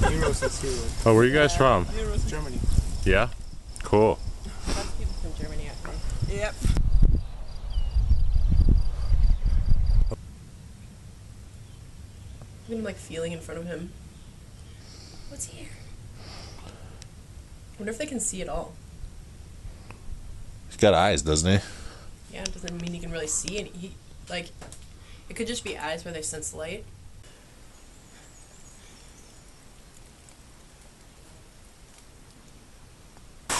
Heroes is heroes. Oh, where are you guys from? Heroes, Germany. Yeah? Cool. Lots of people from Germany, actually. Yep. I'm like feeling in front of him. What's here? I wonder if they can see at all. He's got eyes, doesn't he? Yeah, it doesn't mean he can really see, and he, like, it could just be eyes where they sense light. They're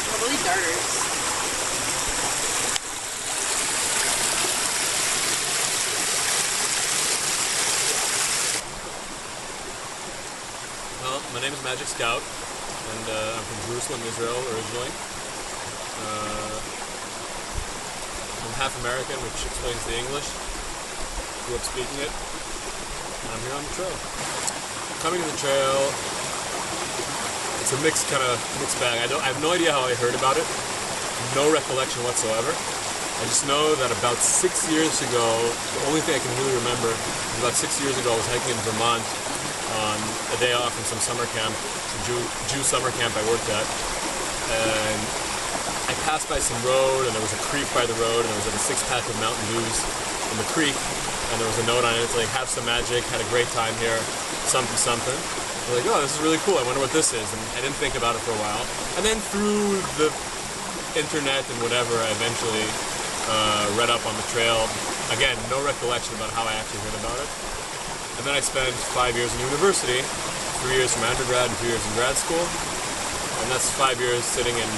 probably darters. Well, my name is Magic Scout, and I'm from Jerusalem, Israel, originally. I'm half American, which explains the English. Grew up speaking it, and I'm here on the trail. Coming to the trail, it's a mixed bag. I have no idea how I heard about it. No recollection whatsoever. I just know that about 6 years ago, the only thing I can really remember is about 6 years ago I was hiking in Vermont on a day off from some summer camp, some Jew summer camp I worked at, and I passed by some road, and there was a creek by the road, and there was like a six-pack of Mountain Dews in the creek, and there was a note on it. It's like, have some magic, had a great time here, something, something. I was like, oh, this is really cool. I wonder what this is, and I didn't think about it for a while. And then through the internet and whatever, I eventually read up on the trail. Again, no recollection about how I actually heard about it. And then I spent 5 years in university, 3 years from undergrad and 2 years in grad school. And that's 5 years sitting and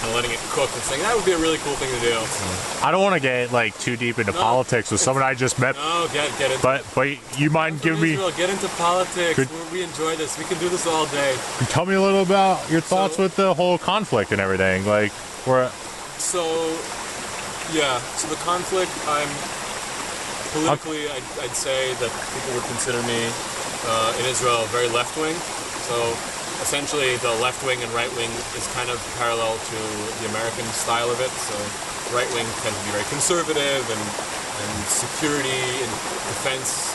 kind of letting it cook and saying, that would be a really cool thing to do. I don't want to get like too deep into politics with someone I just met. No, get into But you mind giving me... Get into politics. We enjoy this. We can do this all day. Tell me a little about your thoughts with the whole conflict and everything. Like, So the conflict, politically, I'd say that people would consider me in Israel very left-wing. So essentially the left-wing and right-wing is kind of parallel to the American style of it. So right-wing tends to be very conservative and security and defense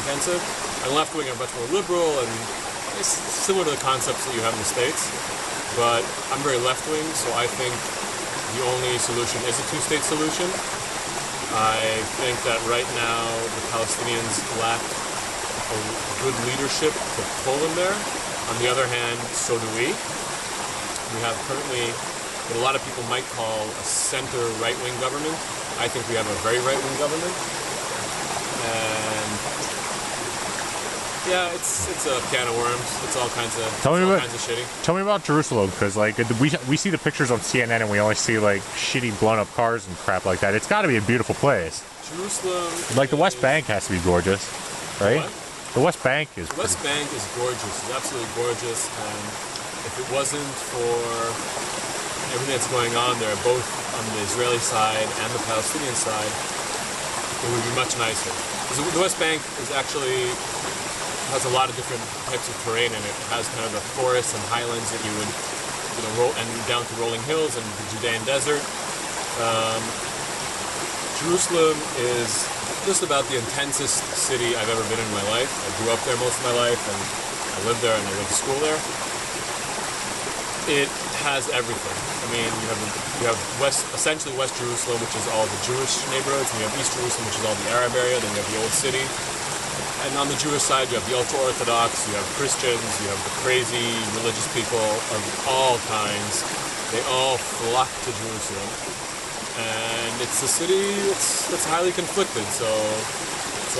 intensive. And left-wing are much more liberal, and it's similar to the concepts that you have in the States. But I'm very left-wing, so I think the only solution is a two-state solution. I think that right now the Palestinians lack a good leadership to pull them there. On the other hand, so do we. We have currently what a lot of people might call a center right-wing government. I think we have a very right-wing government. And yeah, it's a can of worms. It's all kinds of shitty. Tell me about Jerusalem, because like we see the pictures on CNN and we only see like shitty blown up cars and crap like that. It's got to be a beautiful place. Jerusalem. Like the West Bank has to be gorgeous, right? What? The West Bank is. The West Bank is gorgeous. It's absolutely gorgeous, and if it wasn't for everything that's going on there, both on the Israeli side and the Palestinian side, it would be much nicer. Because the West Bank has a lot of different types of terrain in it. It has kind of the forests and highlands that you would, roll, and down to rolling hills and the Judean desert. Jerusalem is just about the intensest city I've ever been in my life. I grew up there most of my life, and I lived there, and I went to school there. It has everything. I mean, you have essentially West Jerusalem, which is all the Jewish neighborhoods, and you have East Jerusalem, which is all the Arab area. Then you have the Old City. And on the Jewish side, you have the ultra-Orthodox, you have Christians, you have the crazy religious people of all kinds. They all flock to Jerusalem. And it's a city that's highly conflicted, so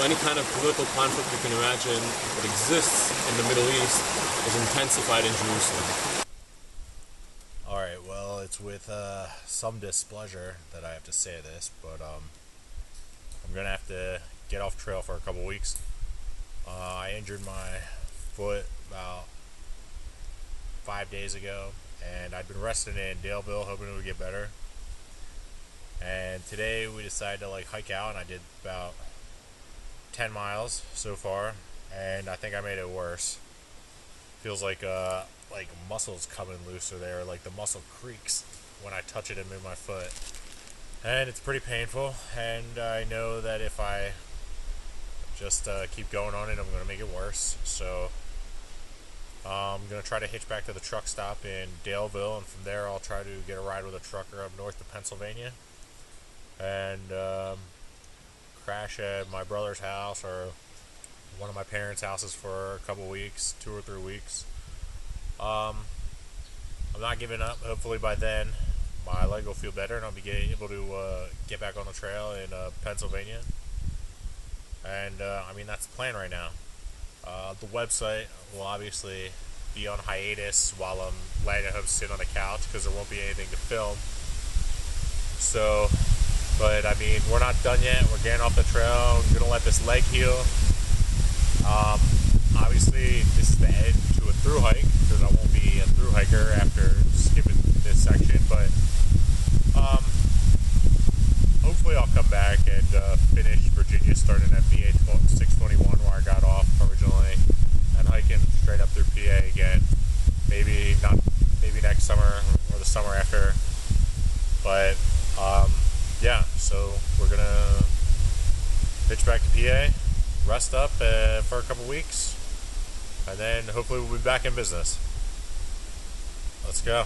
any kind of political conflict you can imagine that exists in the Middle East is intensified in Jerusalem. Alright, well, it's with some displeasure that I have to say this, but I'm going to have to get off trail for a couple weeks. I injured my foot about 5 days ago, and I'd been resting in Daleville hoping it would get better. And today we decided to hike out, and I did about 10 miles so far, and I think I made it worse. Feels like muscles coming loose, or there, like the muscle creaks when I touch it and move my foot. And it's pretty painful, and I know that if I just keep going on it. I'm going to make it worse. So I'm going to try to hitch back to the truck stop in Daleville, and from there I'll try to get a ride with a trucker up north of Pennsylvania, and crash at my brother's house or one of my parents' houses for a couple weeks, 2 or 3 weeks. I'm not giving up. Hopefully by then my leg will feel better and I'll be able to get back on the trail in Pennsylvania. And I mean, that's the plan right now. The website will obviously be on hiatus while I'm laying at home sitting on the couch because there won't be anything to film. So, but I mean, we're not done yet. We're getting off the trail. I'm gonna let this leg heal. Obviously, this is the end to a through hike because I won't be a through hiker after skipping this section. But hopefully, I'll come back and finish Virginia, starting at VA 621 where I got off originally, and hiking straight up through PA again. Maybe not, maybe next summer or the summer after. But yeah, so we're gonna pitch back to PA, rest up for a couple weeks, and then hopefully we'll be back in business. Let's go.